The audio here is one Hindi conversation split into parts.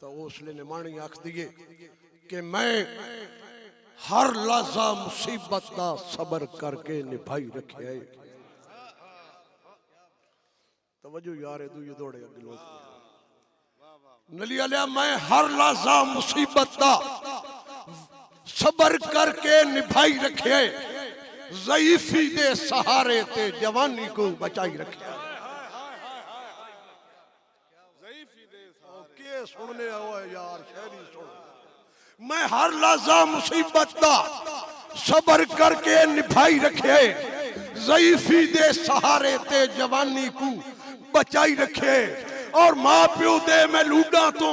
तो उसने निमाणी आख दिए कि मैं हर लहजा मुसीबत का सबर करके निभाई रखे है। तवज्जो यार ये दौड़े अगे लोग नलिया लिया मैं हर लहजा मुसीबत का सबर करके निभाई रखे ज़ईफी दे सहारे ते जवानी को बचाई रखे। सुनने आओ यार शहरी सुन। मैं हर लहजा मुसीबत का सबर करके निभाई रखे ज़ईफी दे सहारे ते जवानी को बचाई रखे। और मां प्यो दे मैं लूडा तो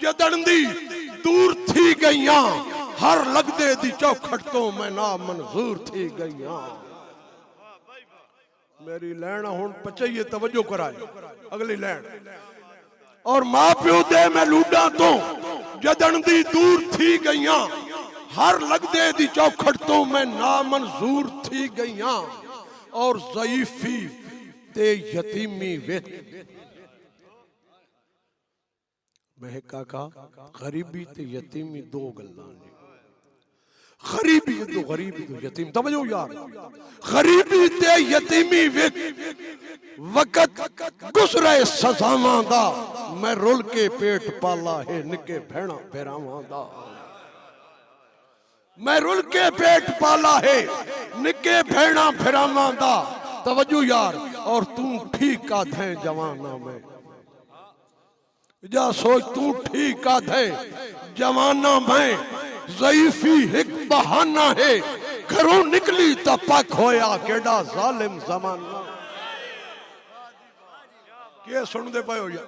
जदड़दी दूर थी गईया हर लगदे दी चौखट तो मैं ना मंजूर थी गईया। मेरी लैन हुन पचाइए तवज्जो कराए अगली लैन। और मां प्यो दे मैं लूडा तो जदड़दी दूर थी गईया हर लगदे दी चौखट तो मैं ना मंजूर थी गईया। और ज़ईफी ते यतीमी विच मैं काका गरीबी ते यतीमी दो गल्लां ने। गरीबी तो यतीम तवज्जो यार गरीबी ते यतीमी विच वक्त गुजरे सजावां दा मैं रुल के पेट पाला है निके भैणा भेरावां दा। मैं रुल के पेट पाला है निके भैणा भेरावां दा। तवज्जो यार और तू ठीक का थे जवाना में जा सोच तू ठीक का थे जवाना में। ज़ईफी एक बहाना है घरों निकली तो पक होया केड़ा जालिम जमाना। क्या सुनते पाए हो यार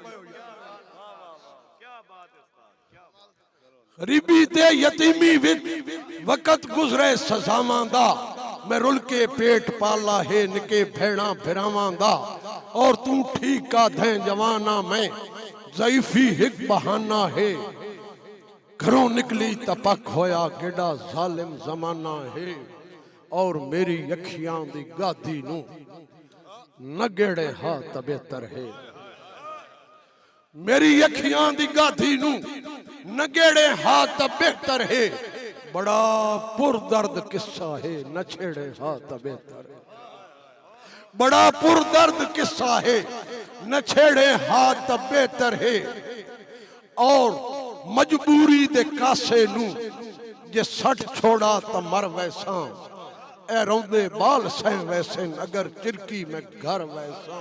गरीबी ते यतीमी विच वक्त गुजरे सजावां दा मैं रुल के पेट पाला है निके भेड़ा फिरावां दा। और तू ठीक का थे जवाना में ज़ईफी एक बहाना है घरों निकली तपक होया केड़ा जालिम जमाना है। और मेरी अखियां दी गादी नू नगेड़े हाथ बेहतर है। मेरी अखियां दी गादी नू नगेड़े हाथ बेहतर है। बड़ा पुरदर्द किस्सा है न छेड़े हाथ बेहतर है। बड़ा पुरदर्द किस्सा है न छेड़े हाथ बेहतर है। और मजबूरी दे कासे नू जे सट छोड़ा तो मर वैसा ए रौंदे बाल सह वैसे अगर चिरकी मैं घर वैसा।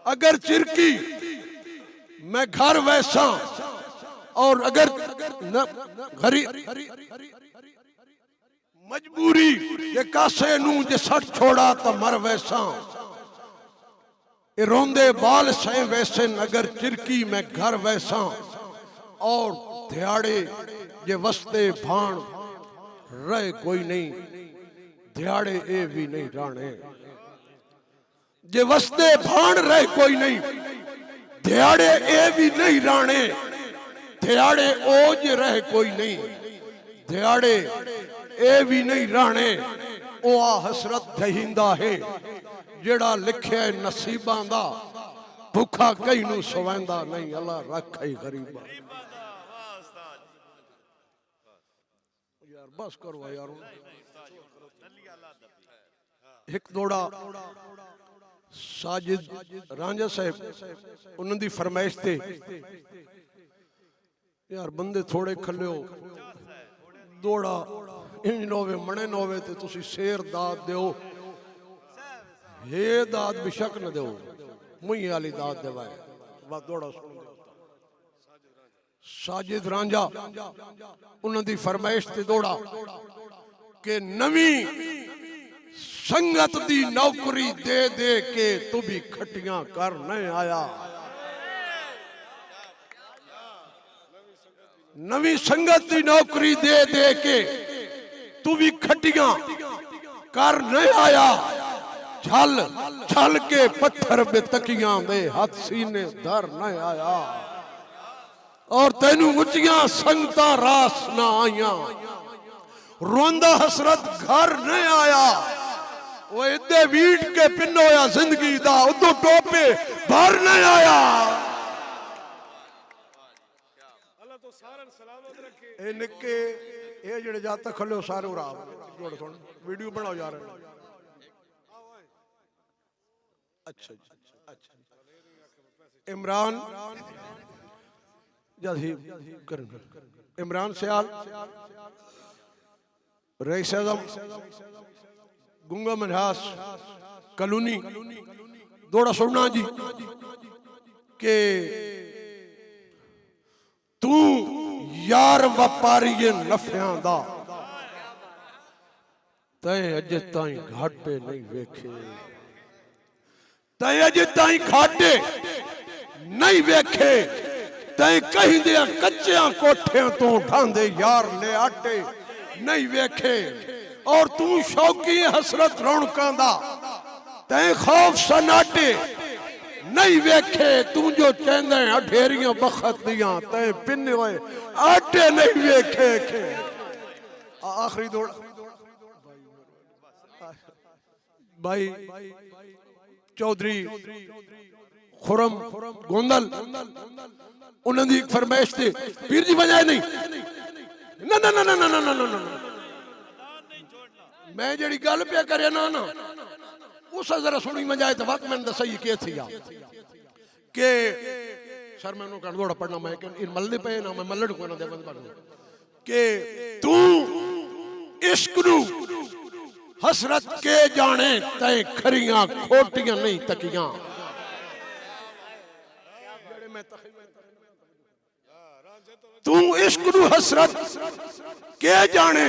अगर चिरकी मैं घर वैसा और अगर मजबूरी जे कासे नू जे सट छोड़ा तो मर वैसा ए रोंदे बाल सह वैसे अगर चिरकी मैं घर वैसा। और ध्याड़े जे वस्ते भाण रहे कोई नहीं ध्याड़े ए भी नहीं राणे। जे वस्ते भाण रहे कोई नहीं ध्याड़े ए भी नहीं राणे। ध्याड़े ओज रहे कोई नहीं ध्याड़े ए भी नहीं राणे। ओ आ हसरत दहिंदा है जेड़ा लिखे नसीबां दा भूखा कई नू सवेंदा नहीं अल्लाह रखे गरीबा। यार बस करो यार। एक दौड़ा साजिद रांझा साहब उन्हां दी फरमाइश ते यार बंदे थोड़े खल्ले दौड़ा इंज नोवे मने नोवे ते तुसी शेर दाद दिओ ये दाद बेशक न दिओ मुई वाली दाद देवाए बस दौड़ा सुन साजिद रांझा उन्हां दी फरमाइश ते दौड़ा के नवी संगत दी नौकरी दे दे के तू भी खटियां कर न आया। नवी संगत दी नौकरी दे दे के तू भी खटियां कर न आया। छल छल के पत्थर बेतकियां दे हाथ सीने धर न आया। और तेनू उचियां संगता रास ना आईया रोंदा हसरत घर न आया। वो इदे वीट के पिनोया जिंदगी दा उदो टोपे भर न आया। ਇਹ ਨਿੱਕੇ ਇਹ ਜਿਹੜੇ ਜਦ ਤੱਕ ਖੱਲੇ ਸਾਰੇ ਉਰਾ ਜੋੜ ਸੁਣ ਵੀਡੀਓ ਬਣਾਓ ਜਾ ਰਹੇ अच्छा अच्छा इमरान इमरान सियाल रईस आज़म गुंगा मनहास कलूनी दौड़ा सुनना जी के तू यार व्यापारी नफियां दा तैं अजे ताईं घाटे नहीं वेखे तैं अजे ताईं घाटे नहीं वेखे तैं कहीं दे कच्चियां कोठियां तो ढांदे यार ले आटे नहीं वेखे और तू शौकी हसरत रौनकां दा तैं खौफ सनाटे नहीं वेखे तू जो चेंदे अढेरियां बखत दियां तैं पिन्ने होए आटे नहीं वेखे के आखिरी दौड़ भाई चौधरी खुरम गोंदल उन्होंने एक फरमाइश थी पीर जी बजाए नहीं ना ना ना ना ना ना ना ना मैं जड़ी गल पे करे ना ना उस जरा सुनी मजाए तो वक्त मैंने दसा के थी के सर मैं उन्होंने दौड़ा पढ़ना मैं इन मल्ले पे ना मैं मल्लड़ को ना दे बंद के तू इश्क नू हसरत के जाने तय खरियां खोटियां नहीं तकियां तू इश्क नू हसरत के जाने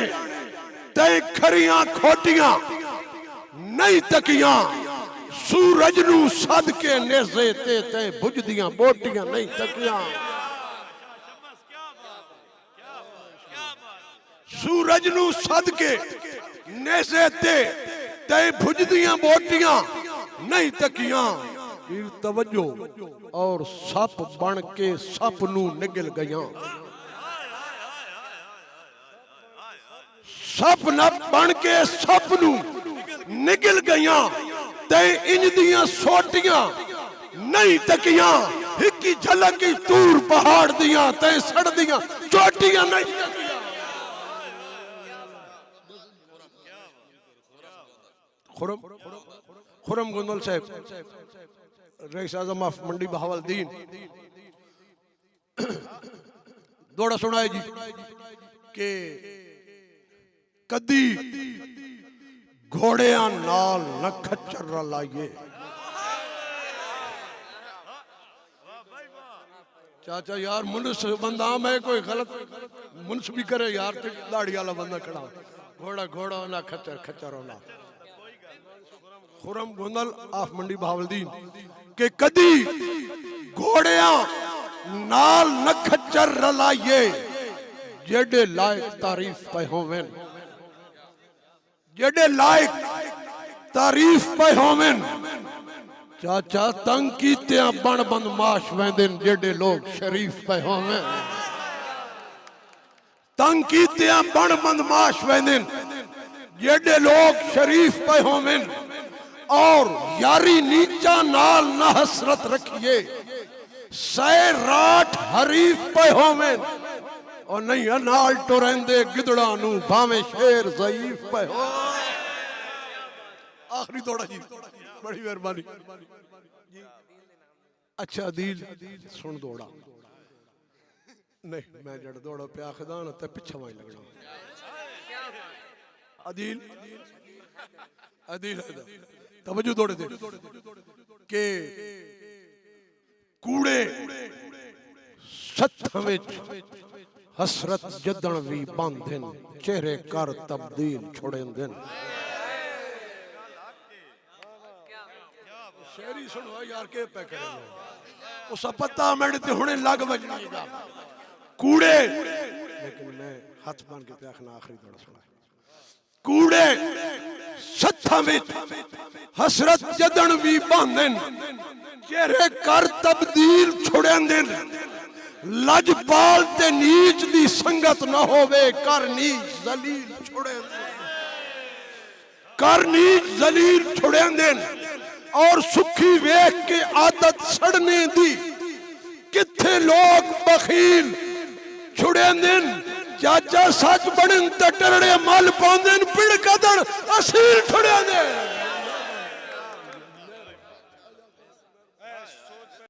तय खरियां खोटियां नहीं तकियां सूरज नू सद के नेज़े ते तय बुझदियां बोटियां नहीं तकियां सूरज नू सद के नेज़े ते तय भुजदियां बोटियां नहीं तकियां तवज्जो और सप बन के सप नू निगल गया सप न बन के सप नू निगल गया तय इंज दियां सोटियां नहीं तकियां हिकी झलक की तूर पहाड़ दियां तय सड़ दियां चोटियां नहीं तकियां खुरम गोंदल साहब रईस आज़म ऑफ मंडी बहावलदीन दौड़ा सुनाए जी के कदी घोड़ियां नाल न खच्चर लाइए चाचा यार मुनस बंदा मैं कोई गलत मुनस भी करे यार दाढ़ी वाला बंदा खड़ा घोड़ा घोड़ा ना खच्चर खच्चर होना खुरम गोंदल ऑफ मंडी बहावलदीन के कदी घोड़ियां नाल न खच्चर रलाइए जेडे लायक तारीफ पे होवेन जेडे लायक तारीफ पे होवेन चाचा तंग कीतियां बन बंद माश वेंदन जेडे लोग शरीफ पे होवेन तंग कीतियां बन बंद माश वेंदन जेडे लोग शरीफ पे होवेन और यारी नीचा नाल न हसरत रखिए सै राठ हरीफ पे होवें और नहीं नाल टुरेंदे गिदड़ा नू भावें शेर ज़ईफ पे हो आखिरी दौड़ा जी बड़ी मेहरबानी अच्छा दिल सुन दौड़ा नहीं मैं जड़ दौड़ा पे आखदा ना ते पिछे वाई लगना अदील अदील तवज्जो दौड़े दे के कूड़े सत्थ विच हसरत जदन भी बांधन चेहरे कर तब्दील छोड़ेंदन शेरी सुनो यार के पे करे उस पता मेरे ते हुणे लग बजनी कूड़े लेकिन मैं हाथ बांध के पे आखना आखिरी दौड़ा सुना कूड़े सत्था विच हसरत जदन भी बांधन चेहरे कर तब्दील छोड़ेंदन लजपाल ते नीच दी संगत न होवे कर नीच जलील छोड़ेंदन कर नीच जलील छोड़ेंदन और सुखी वेख के आदत सड़ने दी किथे लोग बखील वेंदे चाचा सच बनन ते टरड़े मल पाउंदे पिड़ कदड़ असील ठुड़िया दे